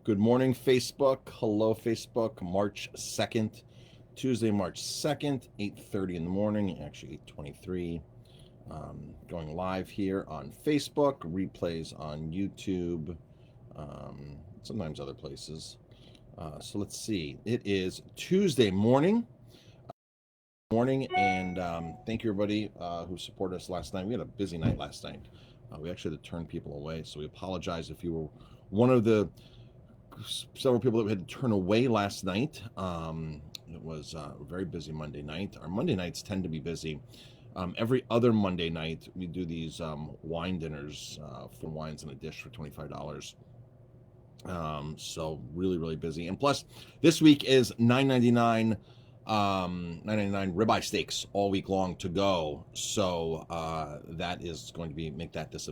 Good morning, Facebook. Hello, Facebook. March 2nd, Tuesday, March 2nd, 8:30 in the morning, actually 8:23. Going live here on Facebook, replays on YouTube, sometimes other places. So let's see. It is Tuesday morning, and thank you everybody who supported us last night. We had a busy night last night. We actually had to turn people away, so we apologize if you were one of the several people that we had to turn away last night. It was a very busy Monday night. Our Monday nights tend to be busy. Every other Monday night, we do these wine dinners, 4 wines in a dish for $25. So really, really busy. And plus, this week is $9.99 ribeye steaks all week long to go. So that is going to be make this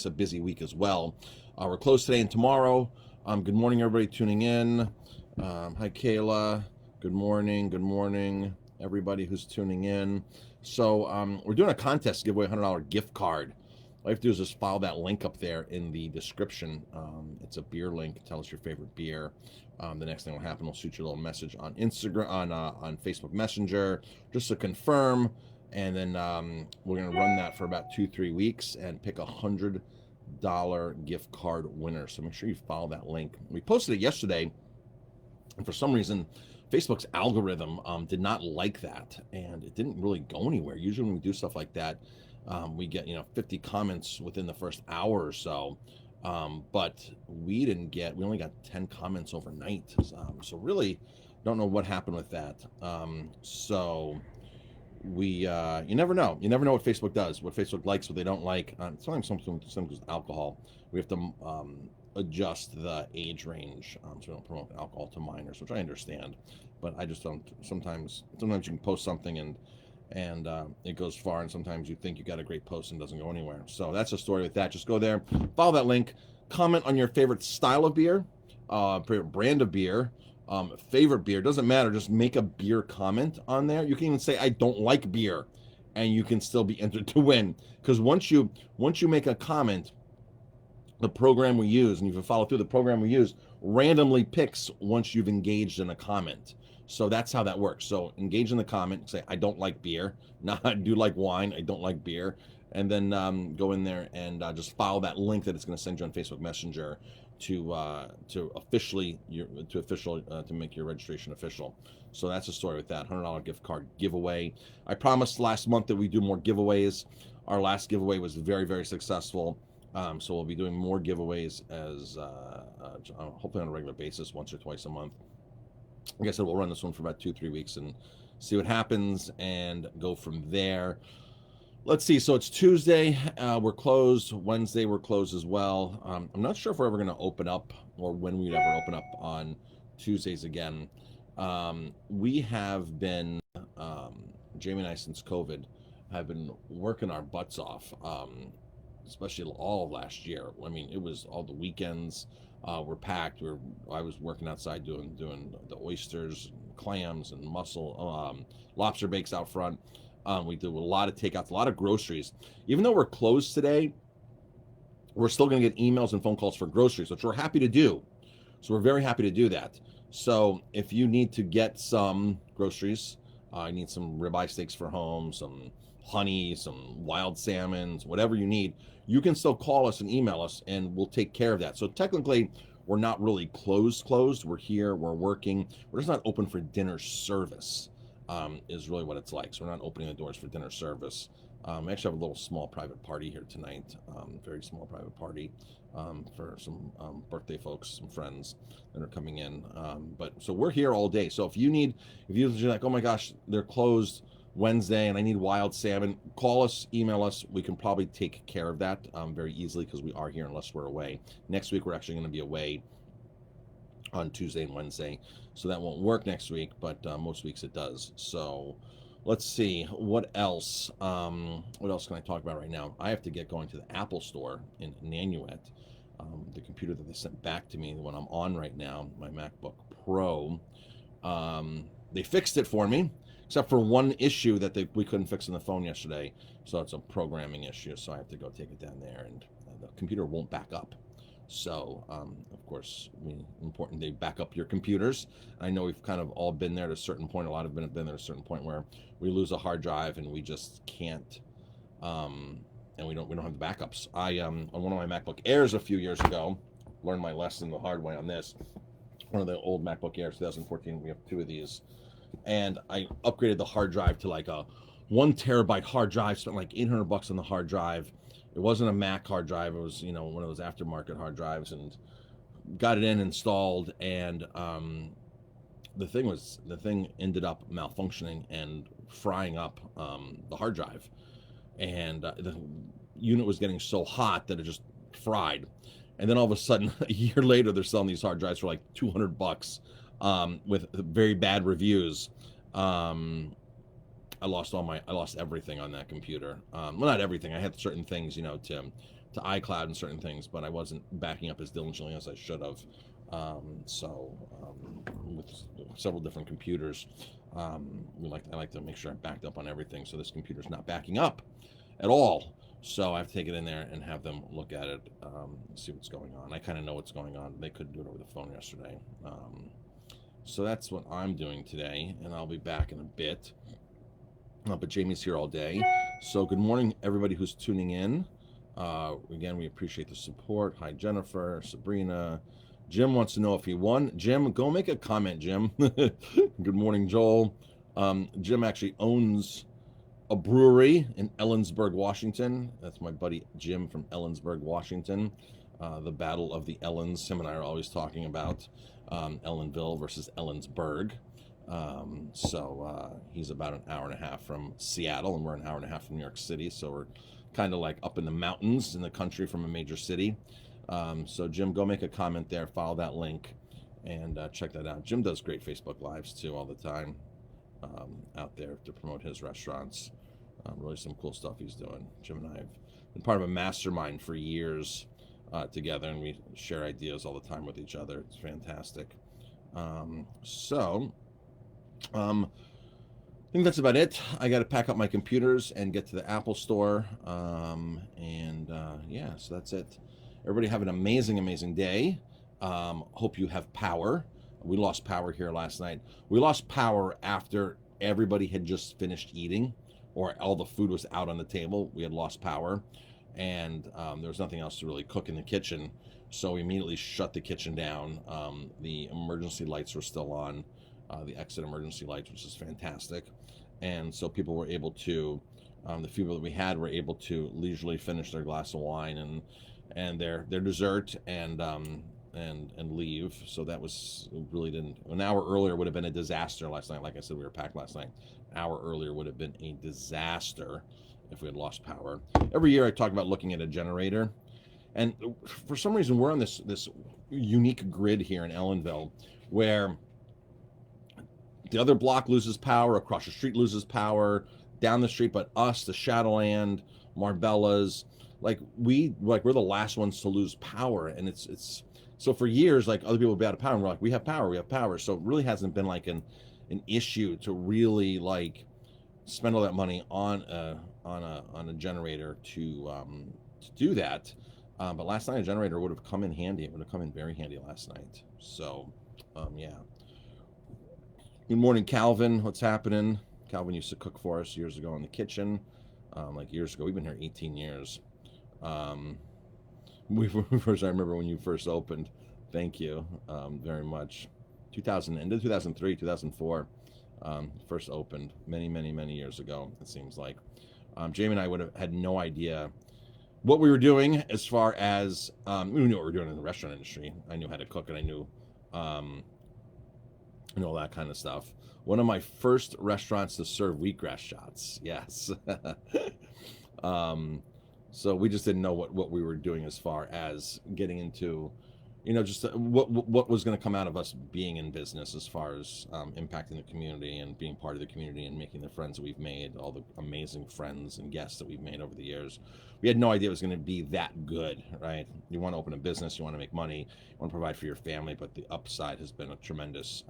a busy week as well. We're closed today and tomorrow. Good morning, everybody tuning in. Hi, Kayla. Good morning. Good morning, everybody who's tuning in. So we're doing a contest to give away a $100 gift card. All you have to do is just follow that link up there in the description. It's a beer link. Tell us your favorite beer. The next thing will happen, we'll shoot you a little message on Instagram, on Facebook Messenger, just to confirm. And then we're going to run that for about 2-3 weeks and pick $100 gift card winner. So make sure you follow that link. We posted it yesterday, and for some reason, Facebook's algorithm did not like that, and it didn't really go anywhere. Usually when we do stuff like that, we get 50 comments within the first hour or so, but we only got 10 comments overnight. So really don't know what happened with that. So we you never know what Facebook does, what Facebook likes, what they don't like. Sometimes with alcohol, we have to adjust the age range, so we don't promote alcohol to minors, which I understand, but I just don't. Sometimes you can post something and it goes far, and sometimes you think you got a great post and doesn't go anywhere. So that's the story with that. Just go there, follow that link, comment on your favorite style of beer, favorite brand of beer, favorite beer, doesn't matter, just make a beer comment on there. You can even say I don't like beer, and you can still be entered to win, because once you make a comment, the program we use, and if you follow through, the program we use randomly picks once you've engaged in a comment. So that's how that works. So engage in the comment, say I don't like beer, now I do like wine, I don't like beer, and then go in there and just follow that link that it's going to send you on Facebook Messenger to make your registration official. So that's the story with that $100 gift card giveaway. I promised last month that we do more giveaways. Our last giveaway was very, very successful. So we'll be doing more giveaways as hopefully on a regular basis, once or twice a month. Like I said, we'll run this one for about 2-3 weeks and see what happens and go from there. Let's see. So it's Tuesday. We're closed. Wednesday we're closed as well. I'm not sure if we're ever going to open up, or when we'd ever open up on Tuesdays again. We have been, Jamie and I, since COVID, have been working our butts off. Especially all of last year. I mean, it was all the weekends were packed. I was working outside doing the oysters, clams, and mussel, lobster bakes out front. We do a lot of takeouts, a lot of groceries. Even though we're closed today, we're still going to get emails and phone calls for groceries, which we're happy to do. So we're very happy to do that. So if you need to get some groceries, I need some ribeye steaks for home, some honey, some wild salmons, whatever you need, you can still call us and email us, and we'll take care of that. So technically, we're not really closed. We're here, we're working. We're just not open for dinner service, is really what it's like. So we're not opening the doors for dinner service. We actually have a little small private party here tonight, very small private party for some birthday folks, some friends that are coming in. But so we're here all day. So if you're like, oh my gosh, they're closed Wednesday and I need wild salmon, call us, email us. We can probably take care of that very easily, because we are here unless we're away. Next week we're actually going to be away on Tuesday and Wednesday, so that won't work next week, but most weeks it does. So let's see what else can I talk about right now. I have to get going to the Apple store in Nanuet. The computer that they sent back to me, the one I'm on right now, my MacBook Pro, they fixed it for me, except for one issue that we couldn't fix on the phone yesterday. So it's a programming issue, so I have to go take it down there, and the computer won't back up. So, of course, important they back up your computers. I know we've kind of all been there to a certain point. A lot have been there to a certain point where we lose a hard drive and we just can't, um, and we don't have the backups. I on one of my MacBook Airs a few years ago, learned my lesson the hard way on this. One of the old MacBook Airs, 2014. We have two of these, and I upgraded the hard drive to like a 1 terabyte hard drive. Spent like $800 on the hard drive. It wasn't a Mac hard drive. It was one of those aftermarket hard drives, and got it installed. And the thing ended up malfunctioning and frying up the hard drive, and the unit was getting so hot that it just fried. And then all of a sudden, a year later, they're selling these hard drives for like $200 with very bad reviews. I lost everything on that computer. Well, not everything. I had certain things, to iCloud and certain things, but I wasn't backing up as diligently as I should have. With several different computers, I like to make sure I'm backed up on everything, so this computer's not backing up at all. So I have to take it in there and have them look at it, see what's going on. I kind of know what's going on. They couldn't do it over the phone yesterday. So that's what I'm doing today, and I'll be back in a bit. But Jamie's here all day. So good morning, everybody who's tuning in. Again, we appreciate the support. Hi, Jennifer, Sabrina. Jim wants to know if he won. Jim, go make a comment, Jim. Good morning, Joel. Jim actually owns a brewery in Ellensburg, Washington. That's my buddy Jim from Ellensburg, Washington. The Battle of the Ellens. Him and I are always talking about Ellenville versus Ellensburg. He's about an hour and a half from Seattle, and we're an hour and a half from New York City. So we're kind of like up in the mountains in the country from a major city. So Jim, go make a comment there, follow that link, and check that out. Jim does great Facebook Lives too all the time out there to promote his restaurants. Really some cool stuff he's doing. Jim and I have been part of a mastermind for years together, and we share ideas all the time with each other. It's fantastic. I think that's about it. I got to pack up my computers and get to the Apple store. So that's it. Everybody have an amazing, amazing day. Hope you have power. We lost power here last night. We lost power after everybody had just finished eating, or all the food was out on the table. We had lost power, and there was nothing else to really cook in the kitchen. So we immediately shut the kitchen down. The emergency lights were still on, the exit emergency lights, which is fantastic. And so people were able to, the few that we had were able to leisurely finish their glass of wine and their dessert and leave. So that was really didn't. An hour earlier would have been a disaster last night. Like I said, we were packed last night. An hour earlier would have been a disaster if we had lost power. Every year I talk about looking at a generator, and for some reason we're on this unique grid here in Ellenville where the other block loses power, across the street loses power, down the street, but us, the Shadowland, Marbella's, we're the last ones to lose power. And it's so for years, like, other people would be out of power, and we're like, we have power. So it really hasn't been like an issue to really like spend all that money on a generator to do that. But last night a generator would have come in handy. It would have come in very handy last night. So yeah. Good morning, Calvin. What's happening? Calvin used to cook for us years ago in the kitchen. Like years ago. We've been here 18 years. I remember when you first opened. Thank you very much. 2003, 2004. First opened many years ago, it seems like. Jamie and I would have had no idea what we were doing as far as, we knew what we were doing in the restaurant industry. I knew how to cook, and I knew all that kind of stuff. One of my first restaurants to serve wheatgrass shots. Yes. So we just didn't know what we were doing as far as getting into, just what was going to come out of us being in business as far as impacting the community and being part of the community and making the friends that we've made, all the amazing friends and guests that we've made over the years. We had no idea it was going to be that good, right? You want to open a business, you want to make money, you want to provide for your family, but the upside has been a tremendous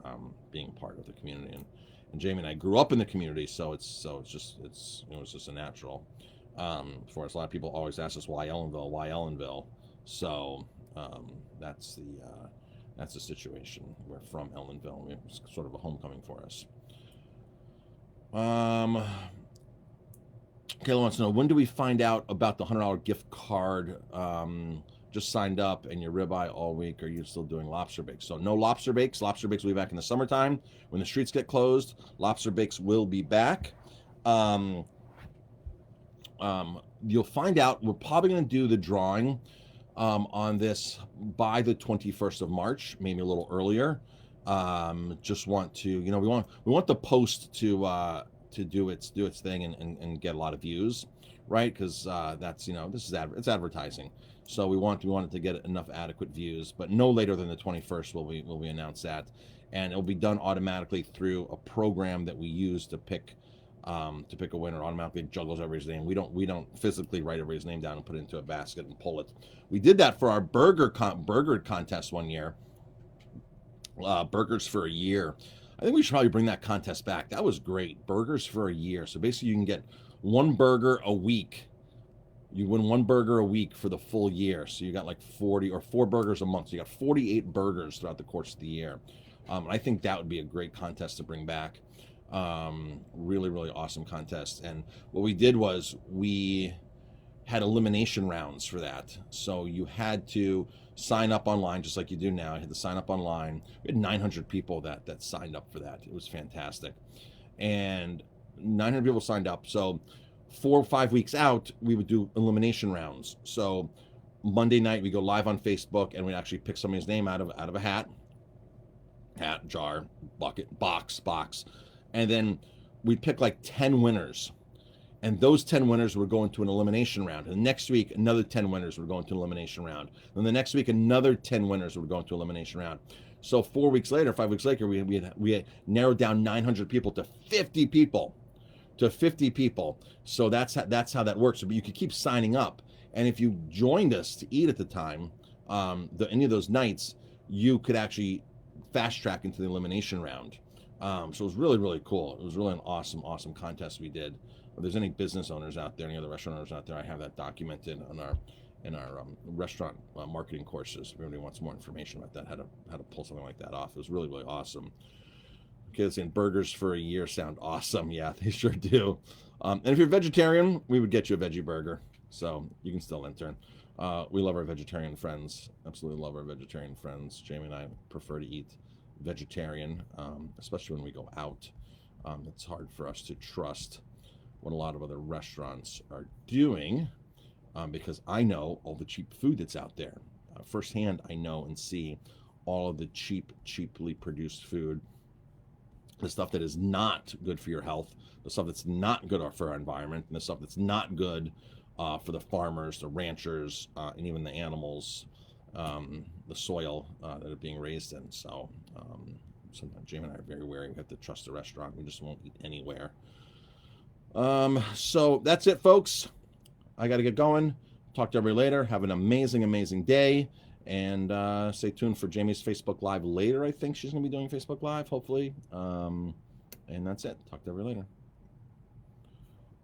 being part of the community. And Jamie and I grew up in the community, so it was just a natural. For us, a lot of people always ask us why Ellenville. So That's the situation. We're from Ellenville. It's sort of a homecoming for us. Kayla wants to know, when do we find out about the $100 gift card? Just signed up and your ribeye all week. Are you still doing lobster bakes? So no lobster bakes. Lobster bakes will be back in the summertime when the streets get closed. Lobster bakes will be back. You'll find out. We're probably going to do the drawing on this by the 21st of March, maybe a little earlier. Just want to, we want the post to do its thing and get a lot of views, right? Because that's this is it's advertising, so we want it to get enough adequate views. But no later than the 21st will we announce that, and it'll be done automatically through a program that we use to pick a winner. Automatically juggles everybody's name. We don't physically write everybody's name down and put it into a basket and pull it. We did that for our burger contest one year. Burgers for a year. I think we should probably bring that contest back. That was great. Burgers for a year. So basically you can get one burger a week. You win one burger a week for the full year. So you got like 40 or 4 burgers a month. So you got 48 burgers throughout the course of the year. I think that would be a great contest to bring back. Really, really awesome contest. And what we did was we had elimination rounds for that. So you had to sign up online just like you do now. I had to sign up online. We had 900 people that signed up for that. It was fantastic. And 900 people signed up. So 4 or 5 weeks out, we would do elimination rounds. So Monday night we go live on Facebook and we actually pick somebody's name out of a hat, jar, bucket, box. And then we'd pick like 10 winners. And those 10 winners would go into an elimination round. And next week, another 10 winners would go into an elimination round. And the next week, another 10 winners would go into an elimination round. So 4 weeks later, 5 weeks later, we had narrowed down 900 people to 50 people. So that's how that works. But you could keep signing up. And if you joined us to eat at the time, any of those nights, you could actually fast track into the elimination round. So it was really, really cool. It was really an awesome contest we did. If there's any business owners out there, any other restaurant owners out there, I have that documented in our restaurant marketing courses. If anybody wants more information about that, how to pull something like that off. It was really, really awesome. Okay, saying burgers for a year sound awesome. Yeah, they sure do. And if you're vegetarian, we would get you a veggie burger. So you can still enter. We love our vegetarian friends. Absolutely love our vegetarian friends. Jamie and I prefer to eat vegetarian, especially when we go out. It's hard for us to trust what a lot of other restaurants are doing, because I know all the cheap food that's out there. Firsthand, I know and see all of the cheaply produced food, the stuff that is not good for your health, the stuff that's not good for our environment, and the stuff that's not good for the farmers, the ranchers, and even the animals, the soil that are being raised in. So sometimes Jamie and I are very wary. We have to trust the restaurant. We just won't eat anywhere. So that's it, folks. I got to get going. Talk to everybody later. Have an amazing day. And stay tuned for Jamie's Facebook Live later. I think she's going to be doing Facebook Live, hopefully. And that's it. Talk to everybody later.